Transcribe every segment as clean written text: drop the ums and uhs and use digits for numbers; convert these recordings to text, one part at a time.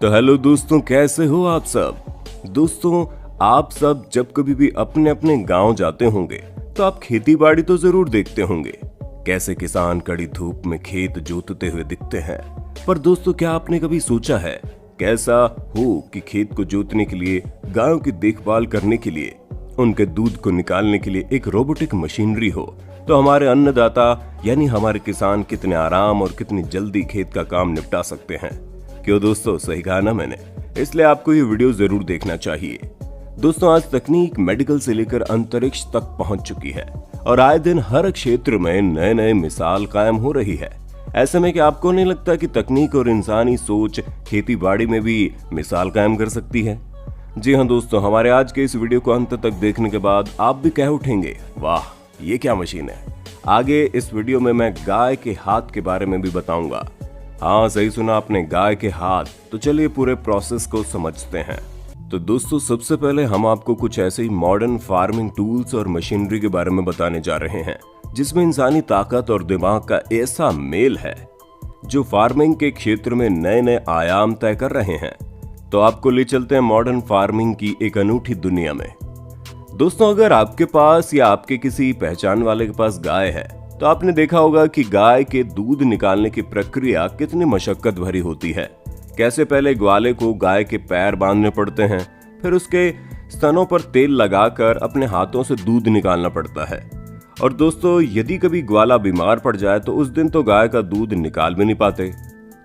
तो हेलो दोस्तों, कैसे हो आप सब। दोस्तों, आप सब जब कभी भी अपने अपने गांव जाते होंगे तो आप खेती बाड़ी तो जरूर देखते होंगे। कैसे किसान कड़ी धूप में खेत जोतते हुए दिखते हैं। पर दोस्तों, क्या आपने कभी सोचा है कैसा हो कि खेत को जोतने के लिए, गायों की देखभाल करने के लिए, उनके दूध को निकालने के लिए एक रोबोटिक मशीनरी हो, तो हमारे अन्नदाता यानी हमारे किसान कितने आराम और कितनी जल्दी खेत का काम निपटा सकते हैं। क्यों दोस्तों, सही कहा ना मैंने। इसलिए आपको ये वीडियो जरूर देखना चाहिए। दोस्तों, आज तकनीक मेडिकल से लेकर अंतरिक्ष तक पहुंच चुकी है और आए दिन हर क्षेत्र में नए नए मिसाल कायम हो रही है। ऐसे में क्या आपको नहीं लगता कि तकनीक और इंसानी सोच खेती बाड़ी में भी मिसाल कायम कर सकती है? जी हाँ दोस्तों, हमारे आज के इस वीडियो को अंत तक देखने के बाद आप भी कह उठेंगे, वाह ये क्या मशीन है। आगे इस वीडियो में मैं गाय के हाथ के बारे में भी बताऊंगा। हाँ, सही सुना आपने, गाय के हाथ। तो चलिए पूरे प्रोसेस को समझते हैं। तो दोस्तों, सबसे पहले हम आपको कुछ ऐसे ही मॉडर्न फार्मिंग टूल्स और मशीनरी के बारे में बताने जा रहे हैं जिसमें इंसानी ताकत और दिमाग का ऐसा मेल है जो फार्मिंग के क्षेत्र में नए नए आयाम तय कर रहे हैं। तो आपको ले चलते हैं मॉडर्न फार्मिंग की एक अनूठी दुनिया में। दोस्तों, अगर आपके पास या आपके किसी पहचान वाले के पास गाय है तो आपने देखा होगा कि गाय के दूध निकालने की प्रक्रिया कितनी मशक्कत भरी होती है। कैसे पहले ग्वाले को गाय के पैर बांधने पड़ते हैं, फिर उसके स्तनों पर तेल लगाकर अपने हाथों से दूध निकालना पड़ता है। और दोस्तों, यदि कभी ग्वाला बीमार पड़ जाए तो उस दिन तो गाय का दूध निकाल भी नहीं पाते।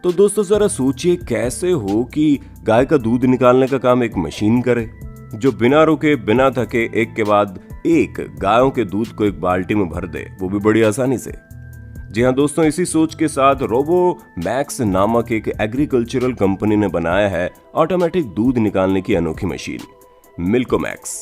तो दोस्तों, जरा सोचिए कैसे हो कि गाय का दूध निकालने का काम एक मशीन करे जो बिना रुके बिना थके एक के बाद एक गायों के दूध को एक बाल्टी में भर दे, वो भी बड़ी आसानी से। जी हाँ दोस्तों, इसी सोच के साथ रोबो मैक्स नामक एक एग्रीकल्चरल कंपनी ने बनाया है ऑटोमेटिक दूध निकालने की अनोखी मशीन मिल्को मैक्स।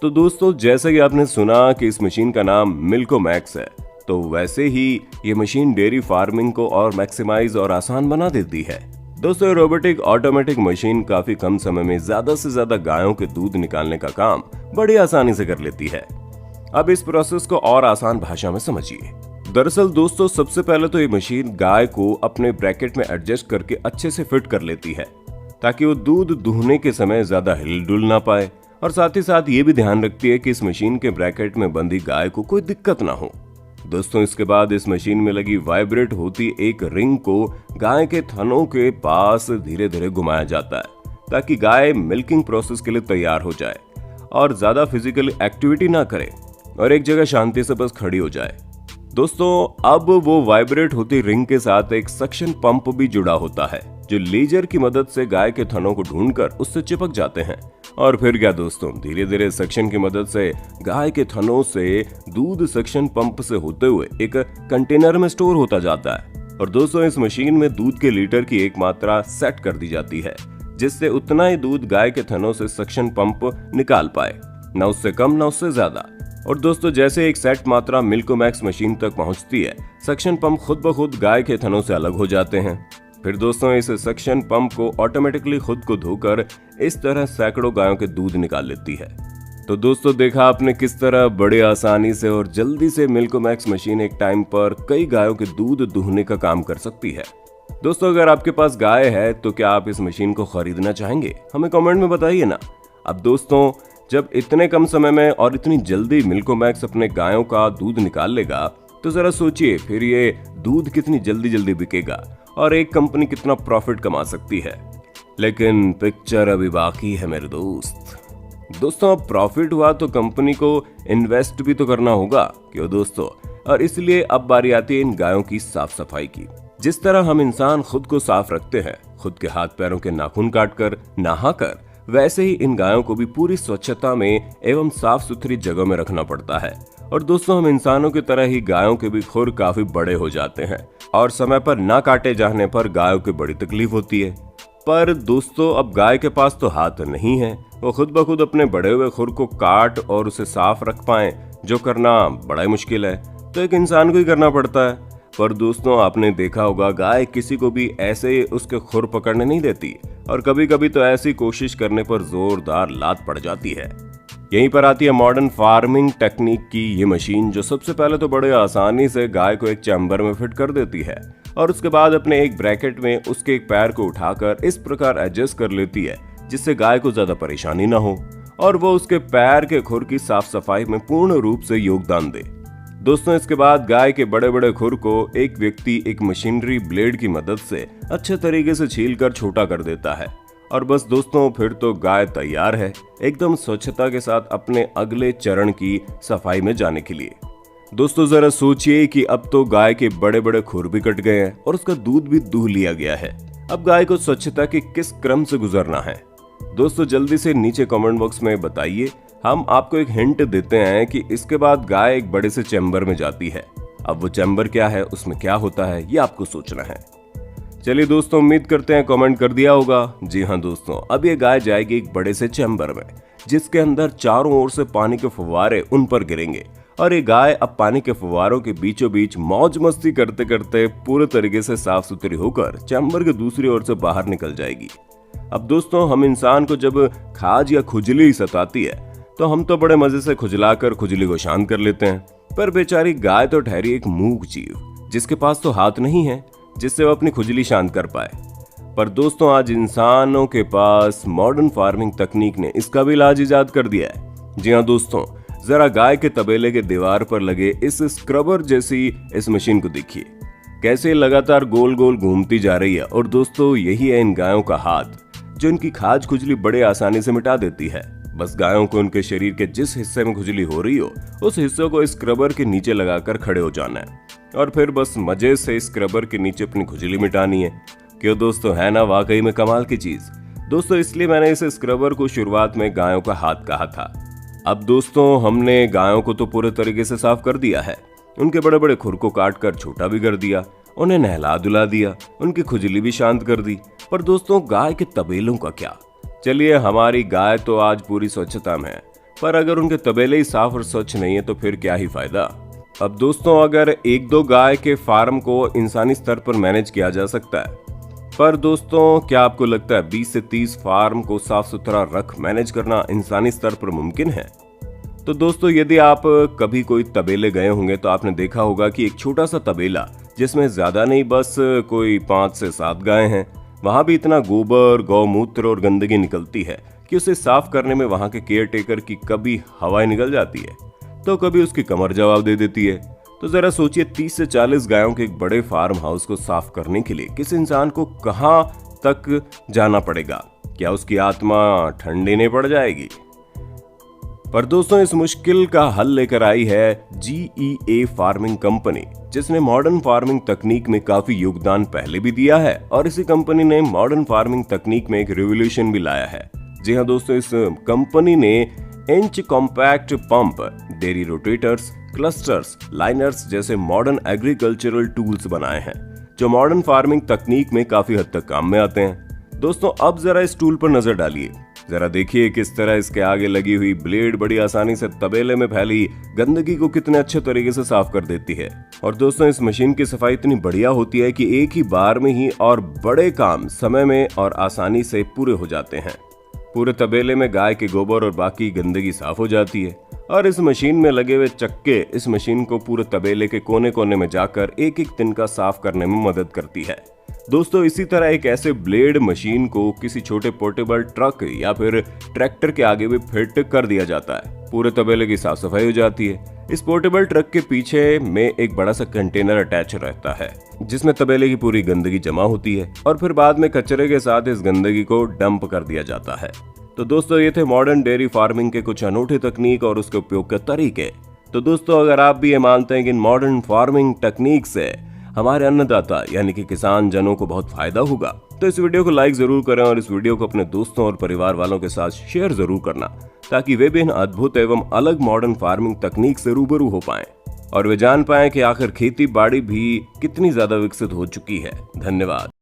तो दोस्तों, जैसा कि आपने सुना कि इस मशीन का नाम मिल्को मैक्स है, तो वैसे ही ये मशीन डेयरी फार्मिंग को और मैक्सिमाइज और आसान बना देती है। दोस्तों, रोबोटिक ऑटोमेटिक मशीन काफी कम समय में ज्यादा से ज्यादा गायों के दूध निकालने का काम बड़ी आसानी से कर लेती है। अब इस प्रोसेस को और आसान भाषा में समझिए। दरअसल दोस्तों, सबसे पहले तो ये मशीन गाय को अपने ब्रैकेट में एडजस्ट करके अच्छे से फिट कर लेती है ताकि वो दूध दूहने के समय ज्यादा हिल डुल ना पाए, और साथ ही साथ ये भी ध्यान रखती है कि इस मशीन के ब्रैकेट में बंधी गाय को कोई दिक्कत ना हो। दोस्तों, इसके बाद इस मशीन में लगी वाइब्रेट होती एक रिंग को गाय के थनों के पास धीरे धीरे घुमाया जाता है ताकि गाय मिल्किंग प्रोसेस के लिए तैयार हो जाए और ज्यादा फिजिकल एक्टिविटी ना करे और एक जगह शांति से बस खड़ी हो जाए। दोस्तों, अब वो वाइब्रेट होती रिंग के साथ एक सक्शन पंप भी जुड़ा होता है जो लेजर की मदद से गाय के थनों को ढूंढकर उससे चिपक जाते हैं। और फिर क्या दोस्तों, धीरे धीरे सक्शन की मदद से गाय के थनों से दूध सक्शन पंप से होते हुए एक कंटेनर में स्टोर होता जाता है। और दोस्तों, इस मशीन में दूध के लीटर की एक मात्रा सेट कर दी जाती है जिससे उतना ही दूध गाय के थनों से सक्शन पंप निकाल पाए, न उससे कम न उससे ज्यादा। और दोस्तों, जैसे एक सेट मात्रा मिल्को मैक्स मशीन तक पहुंचती है, सक्शन पंप खुद ब खुद गाय के थनों से अलग हो जाते हैं। फिर दोस्तों, इस सक्शन पंप को ऑटोमेटिकली खुद को धोकर इस तरह सैकड़ों गायों के दूध निकाल लेती है। तो दोस्तों, देखा आपने किस तरह बड़े आसानी से और जल्दी से मिल्को मैक्स मशीन एक टाइम पर कई गायों के दूध दूहने का काम कर सकती है। दोस्तों, अगर आपके पास गाय है तो क्या आप इस मशीन को खरीदना चाहेंगे? हमें कमेंट में बताइए ना। अब दोस्तों, जब इतने कम समय में और इतनी जल्दी मिल्को मैक्स अपने गायों का दूध निकाल लेगा तो जरा सोचिए फिर ये दूध कितनी जल्दी जल्दी बिकेगा और एक कंपनी कितना प्रॉफिट कमा सकती है। लेकिन पिक्चर अभी बाकी है मेरे दोस्त। दोस्तों, अब प्रॉफिट हुआ तो कंपनी को इन्वेस्ट भी तो करना होगा, क्यों दोस्तों? और इसलिए अब बारी आती है इन गायों की साफ सफाई की। जिस तरह हम इंसान खुद को साफ रखते हैं, खुद के हाथ पैरों के नाखून काटकर, नहाकर, वैसे ही इन गायों को भी पूरी स्वच्छता में एवं साफ सुथरी जगह में रखना पड़ता है। और दोस्तों, हम इंसानों की तरह ही गायों के भी खुर काफी बड़े हो जाते हैं और समय पर ना काटे जाने पर गायों की बड़ी तकलीफ होती है। पर दोस्तों, अब गाय के पास तो हाथ नहीं है वो खुद ब खुद अपने बड़े हुए खुर को काट और उसे साफ रख पाए, जो करना बड़ा ही मुश्किल है, तो एक इंसान को ही करना पड़ता है। पर दोस्तों, आपने देखा होगा गाय किसी को भी ऐसे उसके खुर पकड़ने नहीं देती और कभी कभी तो ऐसी कोशिश करने पर जोरदार लात पड़ जाती है। यहीं पर आती है मॉडर्न फार्मिंग टेक्निक की ये मशीन, जो सबसे पहले तो बड़े आसानी से गाय को एक चैम्बर में फिट कर देती है और उसके बाद अपने एक ब्रैकेट में उसके एक पैर को उठाकर इस प्रकार एडजस्ट कर लेती है जिससे गाय को ज्यादा परेशानी ना हो और वो उसके पैर के खुर की साफ सफाई में पूर्ण रूप से योगदान दे। दोस्तों इसके बाद गाय के बड़े बड़े खुर को एक व्यक्ति एक मशीनरी ब्लेड की मदद से अच्छे तरीके से छीलकर छोटा कर देता है और बस दोस्तों फिर तो गाय तैयार है एकदम स्वच्छता के साथ अपने अगले चरण की सफाई में जाने के लिए। दोस्तों जरा सोचिए कि अब तो गाय के बड़े बड़े खुर भी कट गए हैं और उसका दूध भी दूह लिया गया है। अब गाय को स्वच्छता के किस क्रम से गुजरना है दोस्तों जल्दी से नीचे कमेंट बॉक्स में बताइए। हम आपको एक हिंट देते हैं कि इसके बाद गाय एक बड़े से चैम्बर में जाती है। अब वो चैम्बर क्या है, उसमें क्या होता है, ये आपको सोचना है। चलिए दोस्तों उम्मीद करते हैं कमेंट कर दिया होगा। जी हाँ दोस्तों, अब ये गाय जाएगी एक बड़े से चैम्बर में जिसके अंदर चारों ओर से पानी के फव्वारे उन पर गिरेंगे और ये गाय अब पानी के फव्वारों के बीचों बीच मौज मस्ती करते करते पूरे तरीके से साफ सुथरी होकर चैम्बर के दूसरी ओर से बाहर निकल जाएगी। अब दोस्तों हम इंसान को जब खाज या खुजली सताती है तो हम तो बड़े मजे से खुजलाकर खुजली को शांत कर लेते हैं, पर बेचारी गाय तो ठहरी एक मूक जीव जिसके पास तो हाथ नहीं है जिससे वो अपनी खुजली शांत कर पाए। पर दोस्तों आज इंसानों के पास मॉडर्न फार्मिंग तकनीक ने इसका भी इलाज इजाद कर दिया है। जी हाँ दोस्तों, जरा गाय के तबेले के दीवार पर लगे इस स्क्रबर जैसी इस मशीन को देखिए, कैसे लगातार गोल गोल घूमती जा रही है। और दोस्तों यही है इन गायों का हाथ जो इनकी खाज खुजली बड़े आसानी से मिटा देती है। बस गायों को उनके शरीर के जिस हिस्से में खुजली हो रही हो उस हिस्से को स्क्रबर के नीचे लगाकर खड़े हो जाना है और फिर बस मजे से स्क्रबर के नीचे अपनी खुजली मिटानी है। क्यों दोस्तों, है ना वाकई में कमाल की चीज। दोस्तों इसलिए मैंने इस स्क्रबर को शुरुआत में गायों का हाथ कहा था। अब दोस्तों हमने गायों को तो पूरे तरीके से साफ कर दिया है, उनके बड़े बड़े खुर को काट कर छोटा भी कर दिया, उन्हें नहला धुला दिया, उनकी खुजली भी शांत कर दी। पर दोस्तों गाय के तबेलों का क्या? चलिए हमारी गाय तो आज पूरी स्वच्छता में है, पर अगर उनके तबेले ही साफ और स्वच्छ नहीं है तो फिर क्या ही फायदा। अब दोस्तों अगर एक दो गाय के फार्म को इंसानी स्तर पर मैनेज किया जा सकता है, पर दोस्तों क्या आपको लगता है 20 से 30 फार्म को साफ सुथरा रख मैनेज करना इंसानी स्तर पर मुमकिन है? तो दोस्तों यदि आप कभी कोई तबेले गए होंगे तो आपने देखा होगा कि एक छोटा सा तबेला जिसमें ज्यादा नहीं बस कोई 5 से 7 गाय हैं, वहां भी इतना गोबर, गौमूत्र और गंदगी निकलती है कि उसे साफ करने में वहां के केयर टेकर की कभी हवाएं निकल जाती है तो कभी उसकी कमर जवाब दे देती है। तो जरा सोचिए 30 से 40 गायों के एक बड़े फार्म हाउस को साफ करने के लिए किस इंसान को कहां तक जाना पड़ेगा? क्या उसकी आत्मा ठंडी नहीं पड़ जाएगी? पर दोस्तों इस मुश्किल का हल लेकर आई है GEA फार्मिंग कंपनी, जिसने मॉडर्न फार्मिंग तकनीक में काफी योगदान पहले भी दिया है और इसी कंपनी ने मॉडर्न फार्मिंग तकनीक में एक रिवॉल्यूशन भी लाया है। जी हाँ दोस्तों, इस कंपनी ने inch compact pump, dairy rotators, clusters, liners जैसे मॉडर्न एग्रीकल्चरल टूल्स बनाए हैं जो मॉडर्न फार्मिंग तकनीक में काफी हद तक काम में आते हैं। दोस्तों अब जरा इस टूल पर नजर डालिए, जरा देखिए किस तरह इसके आगे लगी हुई ब्लेड बड़ी आसानी से तबेले में फैली गंदगी को कितने अच्छे तरीके से साफ कर देती है। और दोस्तों इस मशीन की सफाई इतनी बढ़िया होती है कि एक ही बार में ही और बड़े काम समय में और आसानी से पूरे हो जाते हैं। पूरे तबेले में गाय के गोबर और बाकी गंदगी साफ हो जाती है और इस मशीन में लगे हुए चक्के इस मशीन को पूरे तबेले के कोने कोने में जाकर एक एक तिनका साफ करने में मदद करती है। दोस्तों इसी तरह एक ऐसे ब्लेड मशीन को किसी छोटे पोर्टेबल ट्रक या फिर ट्रैक्टर के आगे भी फिट कर दिया जाता है, पूरे तबेले की साफ सफाई हो जाती है। इस पोर्टेबल ट्रक के पीछे में एक बड़ा सा कंटेनर अटैच रहता है जिसमें तबेले की पूरी गंदगी जमा होती है और फिर बाद में कचरे के साथ इस गंदगी को डंप कर दिया जाता है। तो दोस्तों ये थे मॉडर्न डेयरी फार्मिंग के कुछ अनूठे तकनीक और उसके उपयोग के तरीके। तो दोस्तों अगर आप भी ये मानते हैं कि मॉडर्न फार्मिंग तकनीक से हमारे अन्नदाता यानी कि किसान जनों को बहुत फायदा होगा तो इस वीडियो को लाइक जरूर करें और इस वीडियो को अपने दोस्तों और परिवार वालों के साथ शेयर जरूर करना ताकि वे भी इन अद्भुत एवं अलग मॉडर्न फार्मिंग तकनीक से रूबरू हो पाएं और वे जान पाएं कि आखिर खेती बाड़ी भी कितनी ज्यादा विकसित हो चुकी है। धन्यवाद।